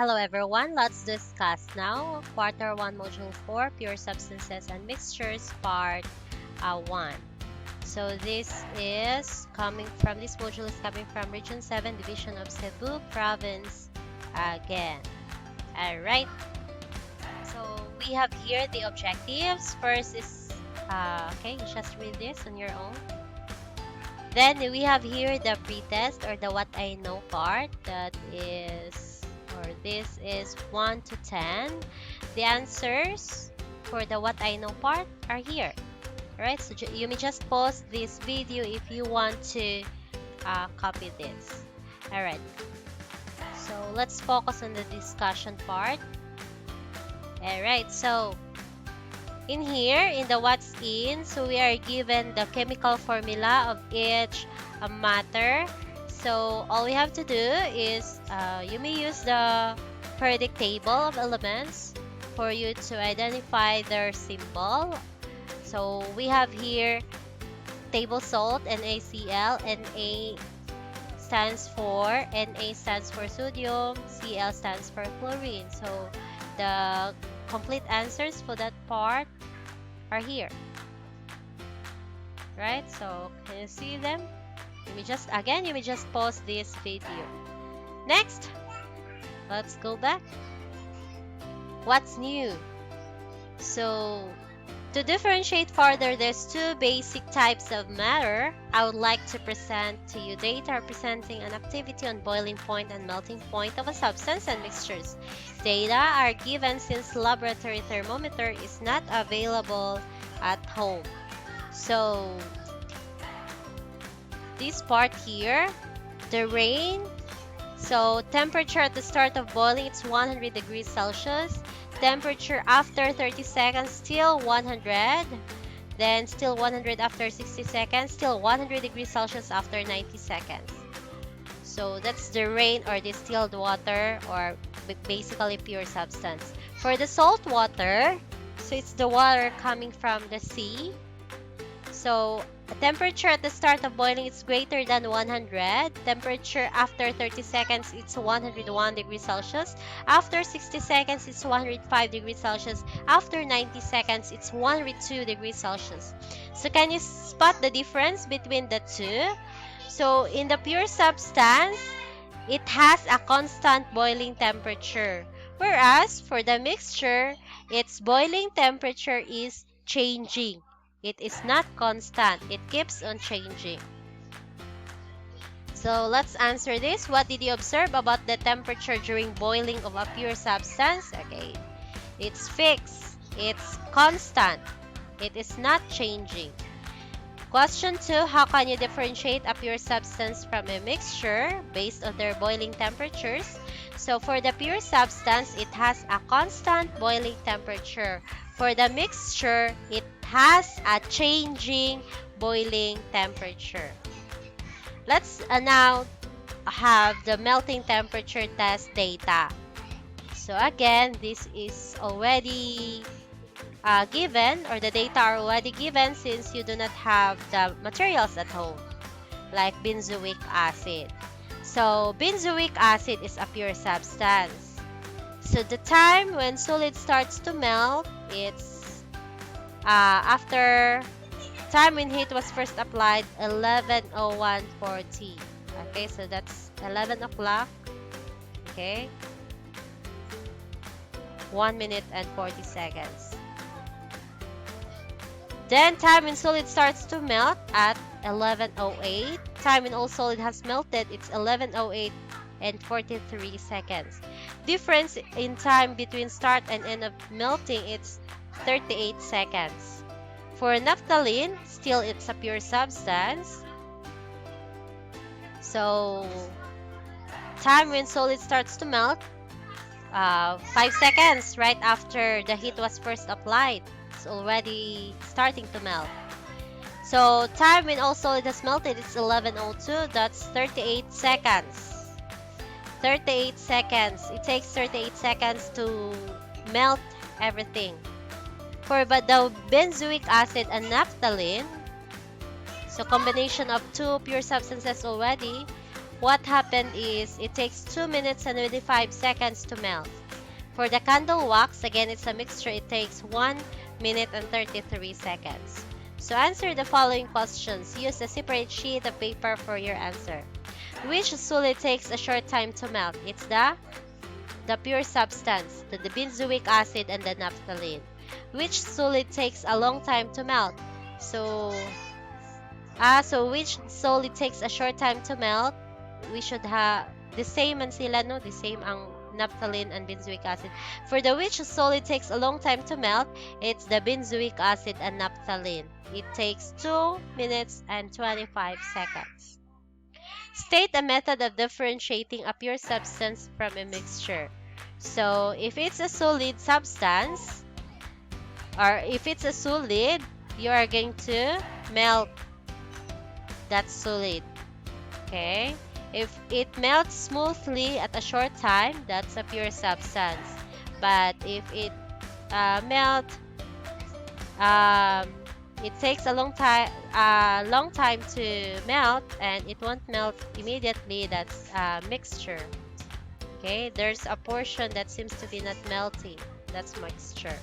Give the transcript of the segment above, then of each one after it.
Hello everyone, let's discuss now Quarter 1 Module 4 Pure Substances and Mixtures Part 1. So this module is coming from Region 7 Division of Cebu Province again. Alright, so we have here the objectives. First is, you just read this on your own. Then we have here the pretest or the what I know part, that is, or this is 1 to 10. The answers for the what I know part are here. Alright, so you may just pause this video if you want to copy this. Alright, so let's focus on the discussion part. Alright, so in here, in the what's in, so we are given the chemical formula of each matter. So all we have to do is you may use the periodic table of elements for you to identify their symbol. So we have here table salt, NaCl. Na stands for sodium, Cl stands for chlorine. So the complete answers for that part are here. Right? So can you see them? You may just pause this video. Next, let's go back. What's new? So to differentiate further, there's two basic types of matter. I would like to present to you data representing an activity on boiling point and melting point of a substance and mixtures. Data are given since laboratory thermometer is not available at home. So this part here, the rain. So temperature at the start of boiling, it's 100 degrees Celsius. Temperature after 30 seconds, still 100. Then still 100 after 60 seconds, still 100 degrees Celsius after 90 seconds. So that's the rain or distilled water, or basically pure substance. For the salt water, so it's the water coming from the sea. So the temperature at the start of boiling is greater than 100. Temperature after 30 seconds, it's 101 degrees Celsius. After 60 seconds, it's 105 degrees Celsius. After 90 seconds, it's 102 degrees Celsius. So can you spot the difference between the two? So in the pure substance, it has a constant boiling temperature. Whereas for the mixture, its boiling temperature is changing. It is not constant. It keeps on changing. So let's answer this. What did you observe about the temperature during boiling of a pure substance? Okay, it's fixed. It's constant. It is not changing. Question 2. How can you differentiate a pure substance from a mixture based on their boiling temperatures? So for the pure substance, it has a constant boiling temperature. For the mixture, it has a changing boiling temperature. Let's now have the melting temperature test data. So again, this is already given, or the data are already given since you do not have the materials at home, like benzoic acid. So benzoic acid is a pure substance. So the time when solid starts to melt, it's after time when heat was first applied, 11:01:40. Okay, so that's 11 o'clock. Okay, 1 minute and 40 seconds. Then time when solid starts to melt at 11:08. Time when all solid has melted, it's 11:08 and 43 seconds. Difference in time between start and end of melting, it's 38 seconds. For naphthalene, still it's a pure substance. So time when solid starts to melt, 5 seconds right after the heat was first applied. It's already starting to melt. So time when all solid has melted, it's 11:02. That's 38 seconds. 38 seconds. It takes 38 seconds to melt everything. For the benzoic acid and naphthalene, so combination of two pure substances already, what happened is it takes 2 minutes and 25 seconds to melt. For the candle wax, again, it's a mixture. It takes 1 minute and 33 seconds. So answer the following questions. Use a separate sheet of paper for your answer. Which solid takes a short time to melt? It's the pure substance, the benzoic acid and the naphthalene. Which solid takes a long time to melt? So which solid takes a short time to melt? We should have the same man sila, no? The same ang naphthalene and benzoic acid. For the which solid takes a long time to melt, it's the benzoic acid and naphthalene. It takes 2 minutes and 25 seconds. State a method of differentiating a pure substance from a mixture. So, if it's a solid substance, or if it's a solid, you are going to melt that solid. Okay? If it melts smoothly at a short time, that's a pure substance. But if it it takes a long time to melt, and it won't melt immediately, that's a mixture. Okay, there's a portion that seems to be not melting. That's mixture.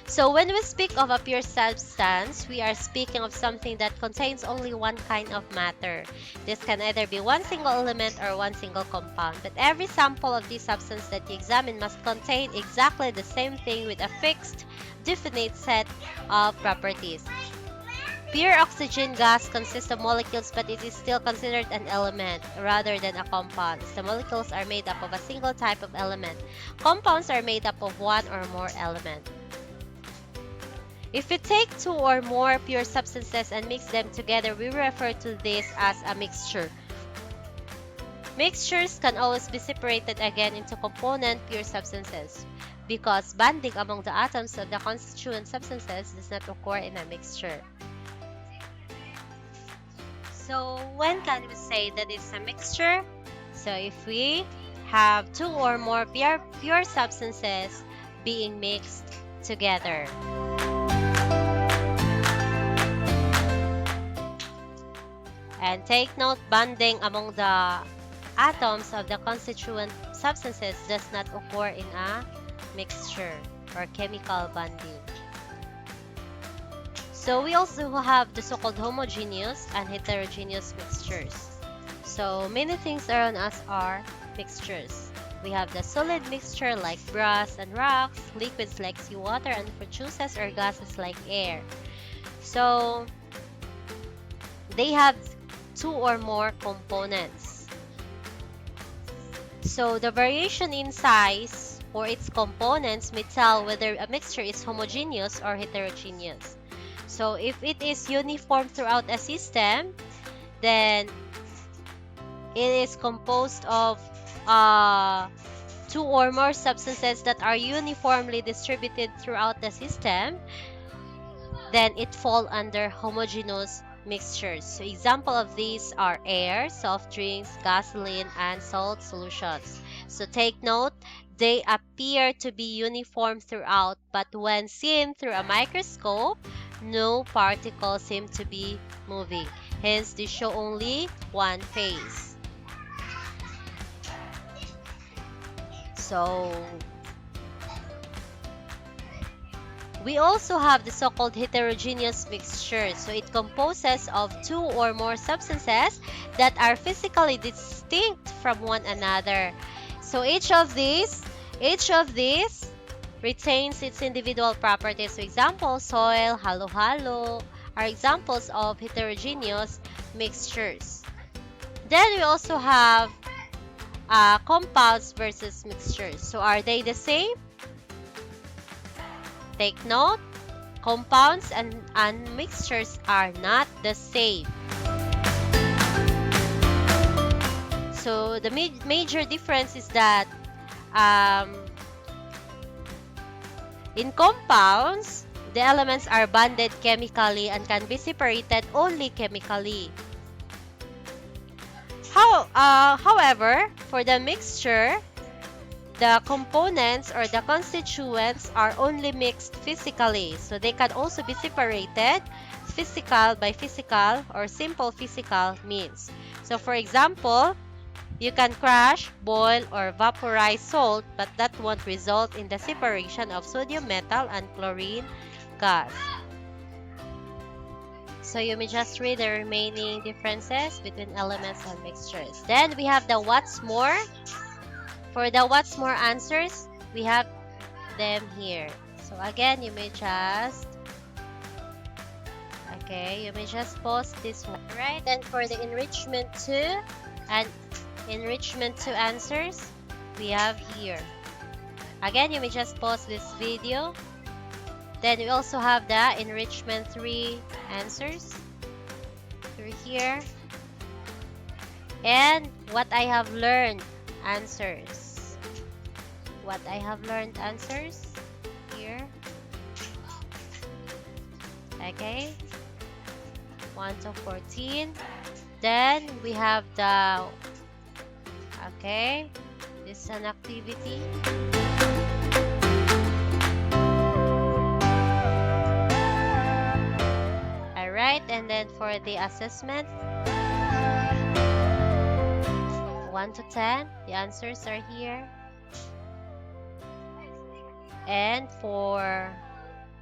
So when we speak of a pure substance, we are speaking of something that contains only one kind of matter. This can either be one single element or one single compound. But every sample of this substance that you examine must contain exactly the same thing with a fixed, definite set of properties. Pure oxygen gas consists of molecules, but it is still considered an element rather than a compound, as the molecules are made up of a single type of element. Compounds are made up of one or more elements. If we take two or more pure substances and mix them together, we refer to this as a mixture. Mixtures can always be separated again into component pure substances, because bonding among the atoms of the constituent substances does not occur in a mixture. So when can we say that it's a mixture? So if we have two or more pure substances being mixed together. And take note, bonding among the atoms of the constituent substances does not occur in a mixture or chemical bonding. So we also have the so-called homogeneous and heterogeneous mixtures. So many things around us are mixtures. We have the solid mixture like brass and rocks, liquids like seawater, and for juices or gases like air. So they have two or more components. So the variation in size or its components may tell whether a mixture is homogeneous or heterogeneous. So if it is uniform throughout a system, then it is composed of two or more substances that are uniformly distributed throughout the system, then it falls under homogeneous mixtures. So example of these are air, soft drinks, gasoline, and salt solutions. So take note, they appear to be uniform throughout, but when seen through a microscope, no particles seem to be moving. Hence, they show only one phase. So we also have the so-called heterogeneous mixture. So it composes of two or more substances that are physically distinct from one another. So each of these retains its individual properties. So example, soil, halo-halo are examples of heterogeneous mixtures. Then we also have compounds versus mixtures. So are they the same? Take note, compounds and mixtures are not the same. So the major difference is that in compounds, the elements are bonded chemically and can be separated only chemically. However, for the mixture, the components or the constituents are only mixed physically. So they can also be separated physical by physical or simple physical means. So for example, you can crush, boil, or vaporize salt, but that won't result in the separation of sodium metal and chlorine gas. So you may just read the remaining differences between elements and mixtures. Then we have the what's more. For the what's more answers, we have them here. So again, you may just pause this one, right? And for the enrichment 2 and enrichment 2 answers, we have here. Again, you may just pause this video. Then we also have the enrichment 3 answers through here. And what I have learned answers. What I have learned answers here. Okay. 1 to 14. Then we have the, okay, this is an activity. Alright, and then for the assessment, 1 to 10, the answers are here. And for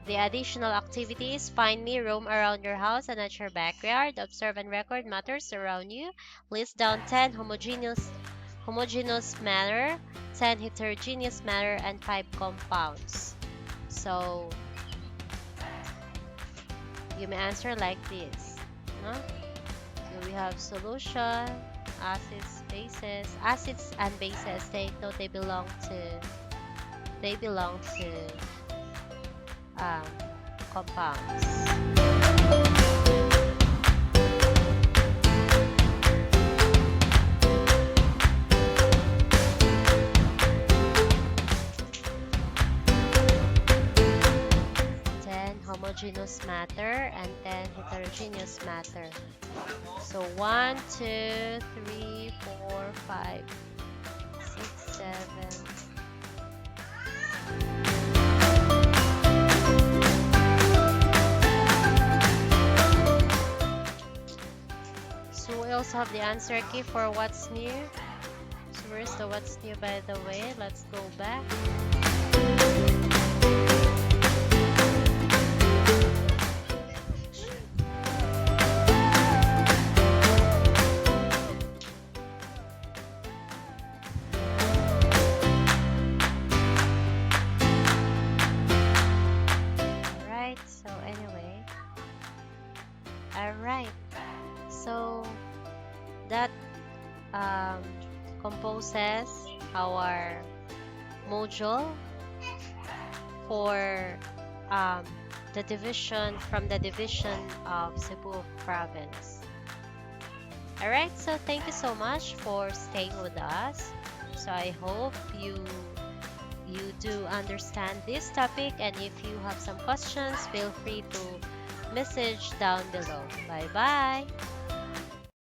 the additional activities, find me, roam around your house and at your backyard, observe and record matters around you, list down 10 homogeneous matter, 10 heterogeneous matter, and 5 compounds. So you may answer like this. So we have solution, acids, bases. Acids and bases, take note, they belong to compounds. Homogeneous matter and 10 heterogeneous matter. So 1, 2, 3, 4, 5, 6, 7. So we also have the answer key for what's new. So where's the what's new, by the way? Let's go back. Alright, so that composes our module for the division of Cebu Province. Alright, so thank you so much for staying with us. So I hope you do understand this topic, and if you have some questions, feel free to message down below. Bye bye.